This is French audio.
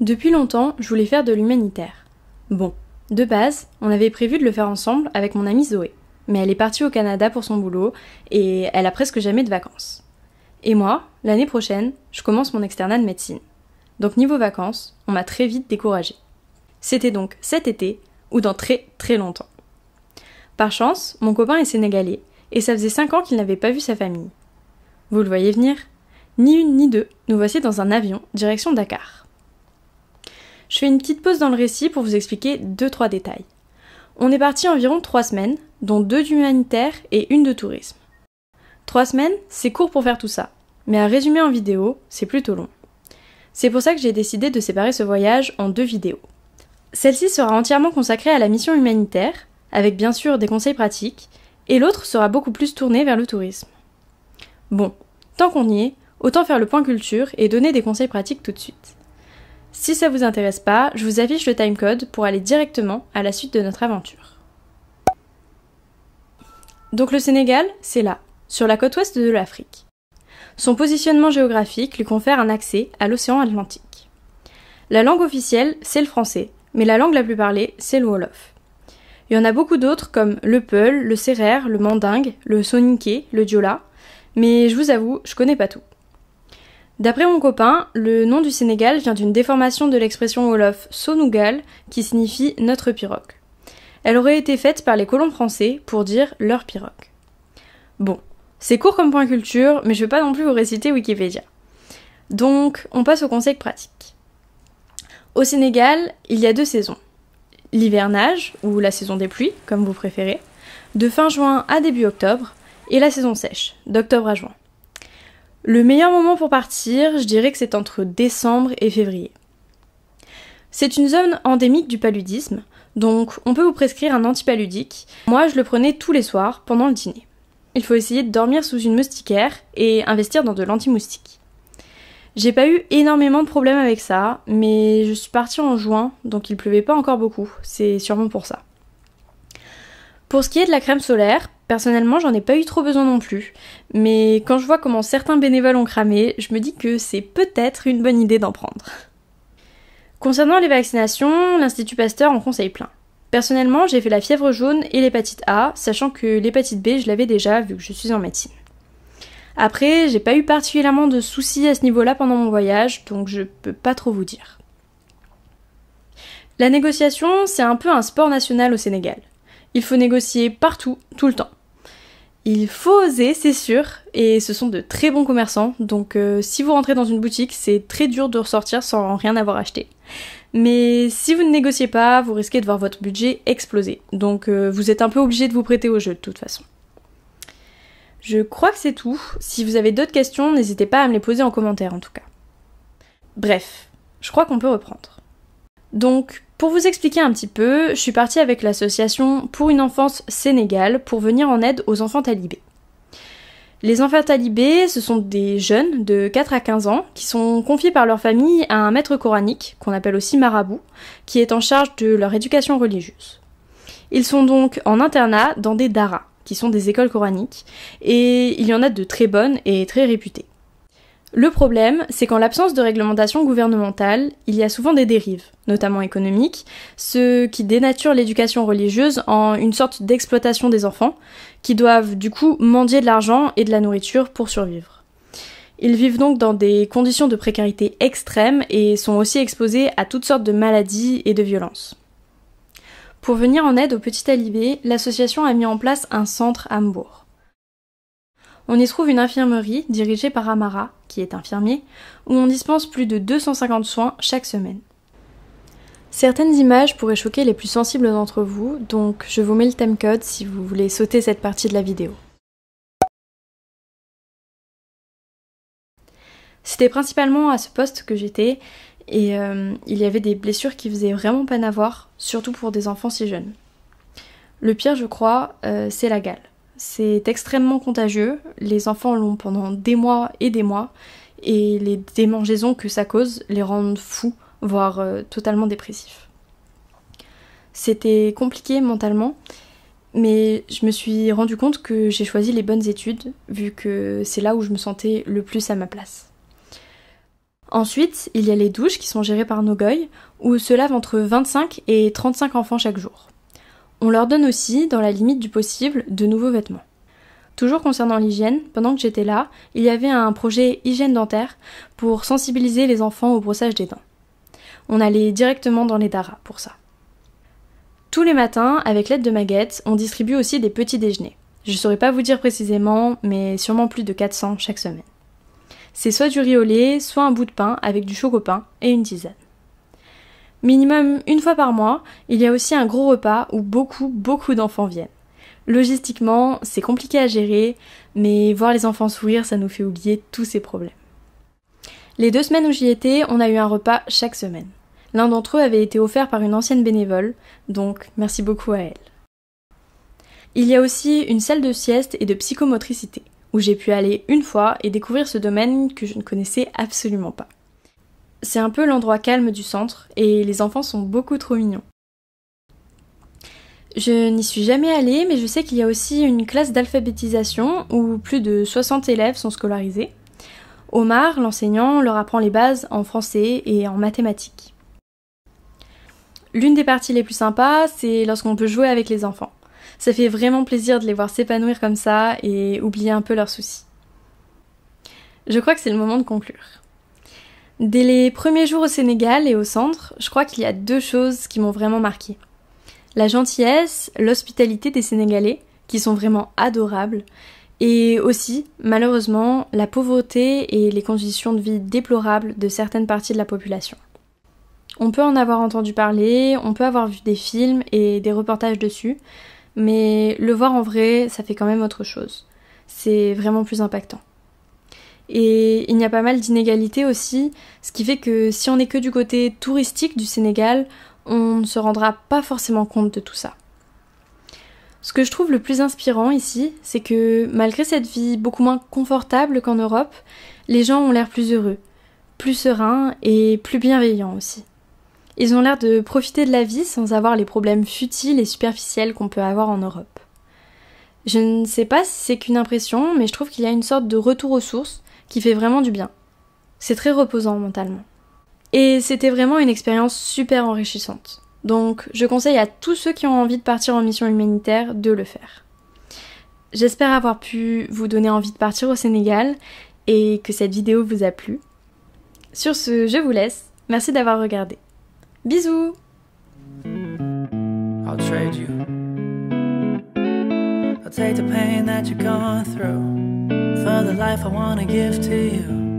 Depuis longtemps, je voulais faire de l'humanitaire. Bon, de base, on avait prévu de le faire ensemble avec mon amie Zoé, mais elle est partie au Canada pour son boulot et elle a presque jamais de vacances. Et moi, l'année prochaine, je commence mon externat de médecine. Donc niveau vacances, on m'a très vite découragée. C'était donc cet été ou dans très très longtemps. Par chance, mon copain est sénégalais et ça faisait 5 ans qu'il n'avait pas vu sa famille. Vous le voyez venir ? Ni une ni deux, nous voici dans un avion, direction Dakar. Je fais une petite pause dans le récit pour vous expliquer 2-3 détails. On est parti environ 3 semaines, dont 2 d'humanitaire et 1 de tourisme. 3 semaines, c'est court pour faire tout ça, mais à résumer en vidéo, c'est plutôt long. C'est pour ça que j'ai décidé de séparer ce voyage en 2 vidéos. Celle-ci sera entièrement consacrée à la mission humanitaire, avec bien sûr des conseils pratiques, et l'autre sera beaucoup plus tournée vers le tourisme. Bon, tant qu'on y est, autant faire le point culture et donner des conseils pratiques tout de suite. Si ça vous intéresse pas, je vous affiche le timecode pour aller directement à la suite de notre aventure. Donc le Sénégal, c'est là, sur la côte ouest de l'Afrique. Son positionnement géographique lui confère un accès à l'océan Atlantique. La langue officielle, c'est le français, mais la langue la plus parlée, c'est le Wolof. Il y en a beaucoup d'autres comme le Peul, le Sérère, le Mandingue, le Soninké, le Diola, mais je vous avoue, je connais pas tout. D'après mon copain, le nom du Sénégal vient d'une déformation de l'expression wolof Sonougal qui signifie notre pirogue. Elle aurait été faite par les colons français pour dire leur pirogue. Bon, c'est court comme point culture, mais je vais pas non plus vous réciter Wikipédia. Donc, on passe au conseil pratique. Au Sénégal, il y a 2 saisons. L'hivernage, ou la saison des pluies, comme vous préférez, de fin juin à début octobre, et la saison sèche, d'octobre à juin. Le meilleur moment pour partir, je dirais que c'est entre décembre et février. C'est une zone endémique du paludisme, donc on peut vous prescrire un antipaludique. Moi, je le prenais tous les soirs pendant le dîner. Il faut essayer de dormir sous une moustiquaire et investir dans de l'anti-moustique. J'ai pas eu énormément de problèmes avec ça, mais je suis partie en juin, donc il pleuvait pas encore beaucoup, c'est sûrement pour ça. Pour ce qui est de la crème solaire, personnellement j'en ai pas eu trop besoin non plus, mais quand je vois comment certains bénévoles ont cramé, je me dis que c'est peut-être une bonne idée d'en prendre. Concernant les vaccinations, l'Institut Pasteur en conseille plein. Personnellement, j'ai fait la fièvre jaune et l'hépatite A, sachant que l'hépatite B, je l'avais déjà vu que je suis en médecine. Après, j'ai pas eu particulièrement de soucis à ce niveau-là pendant mon voyage, donc je peux pas trop vous dire. La négociation, c'est un peu un sport national au Sénégal. Il faut négocier partout, tout le temps. Il faut oser, c'est sûr, et ce sont de très bons commerçants, donc si vous rentrez dans une boutique, c'est très dur de ressortir sans rien avoir acheté. Mais si vous ne négociez pas, vous risquez de voir votre budget exploser, donc vous êtes un peu obligé de vous prêter au jeu de toute façon. Je crois que c'est tout. Si vous avez d'autres questions, n'hésitez pas à me les poser en commentaire en tout cas. Bref, je crois qu'on peut reprendre. Donc, pour vous expliquer un petit peu, je suis partie avec l'association Pour une enfance Sénégal pour venir en aide aux enfants talibés. Les enfants talibés, ce sont des jeunes de 4 à 15 ans qui sont confiés par leur famille à un maître coranique, qu'on appelle aussi marabout, qui est en charge de leur éducation religieuse. Ils sont donc en internat dans des daras, qui sont des écoles coraniques, et il y en a de très bonnes et très réputées. Le problème, c'est qu'en l'absence de réglementation gouvernementale, il y a souvent des dérives, notamment économiques, ce qui dénature l'éducation religieuse en une sorte d'exploitation des enfants, qui doivent du coup mendier de l'argent et de la nourriture pour survivre. Ils vivent donc dans des conditions de précarité extrêmes et sont aussi exposés à toutes sortes de maladies et de violences. Pour venir en aide aux petits talibés, l'association a mis en place un centre à Mbour. On y trouve une infirmerie dirigée par Amara, qui est infirmier, où on dispense plus de 250 soins chaque semaine. Certaines images pourraient choquer les plus sensibles d'entre vous, donc je vous mets le timecode si vous voulez sauter cette partie de la vidéo. C'était principalement à ce poste que j'étais, et il y avait des blessures qui faisaient vraiment peine à voir, surtout pour des enfants si jeunes. Le pire, je crois, c'est la gale. C'est extrêmement contagieux, les enfants l'ont pendant des mois, et les démangeaisons que ça cause les rendent fous, voire totalement dépressifs. C'était compliqué mentalement, mais je me suis rendu compte que j'ai choisi les bonnes études, vu que c'est là où je me sentais le plus à ma place. Ensuite, il y a les douches qui sont gérées par Nogoy, où se lavent entre 25 et 35 enfants chaque jour. On leur donne aussi, dans la limite du possible, de nouveaux vêtements. Toujours concernant l'hygiène, pendant que j'étais là, il y avait un projet hygiène dentaire pour sensibiliser les enfants au brossage des dents. On allait directement dans les daras pour ça. Tous les matins, avec l'aide de Maguette, on distribue aussi des petits déjeuners. Je ne saurais pas vous dire précisément, mais sûrement plus de 400 chaque semaine. C'est soit du riz au lait, soit un bout de pain avec du chocopain et une tisane. Minimum une fois par mois, il y a aussi un gros repas où beaucoup d'enfants viennent. Logistiquement, c'est compliqué à gérer, mais voir les enfants sourire, ça nous fait oublier tous ces problèmes. Les 2 semaines où j'y étais, on a eu un repas chaque semaine. L'un d'entre eux avait été offert par une ancienne bénévole, donc merci beaucoup à elle. Il y a aussi une salle de sieste et de psychomotricité, où j'ai pu aller une fois et découvrir ce domaine que je ne connaissais absolument pas. C'est un peu l'endroit calme du centre, et les enfants sont beaucoup trop mignons. Je n'y suis jamais allée, mais je sais qu'il y a aussi une classe d'alphabétisation où plus de 60 élèves sont scolarisés. Omar, l'enseignant, leur apprend les bases en français et en mathématiques. L'une des parties les plus sympas, c'est lorsqu'on peut jouer avec les enfants. Ça fait vraiment plaisir de les voir s'épanouir comme ça et oublier un peu leurs soucis. Je crois que c'est le moment de conclure. Dès les premiers jours au Sénégal et au centre, je crois qu'il y a 2 choses qui m'ont vraiment marquée. La gentillesse, l'hospitalité des Sénégalais, qui sont vraiment adorables, et aussi, malheureusement, la pauvreté et les conditions de vie déplorables de certaines parties de la population. On peut en avoir entendu parler, on peut avoir vu des films et des reportages dessus, mais le voir en vrai, ça fait quand même autre chose. C'est vraiment plus impactant. Et il y a pas mal d'inégalités aussi, ce qui fait que si on n'est que du côté touristique du Sénégal, on ne se rendra pas forcément compte de tout ça. Ce que je trouve le plus inspirant ici, c'est que malgré cette vie beaucoup moins confortable qu'en Europe, les gens ont l'air plus heureux, plus sereins et plus bienveillants aussi. Ils ont l'air de profiter de la vie sans avoir les problèmes futiles et superficiels qu'on peut avoir en Europe. Je ne sais pas si c'est qu'une impression, mais je trouve qu'il y a une sorte de retour aux sources qui fait vraiment du bien. C'est très reposant mentalement. Et c'était vraiment une expérience super enrichissante. Donc je conseille à tous ceux qui ont envie de partir en mission humanitaire de le faire. J'espère avoir pu vous donner envie de partir au Sénégal et que cette vidéo vous a plu. Sur ce, je vous laisse. Merci d'avoir regardé. Bisous! I'll trade you. I'll take the pain that you've gone through for the life I wanna give to you.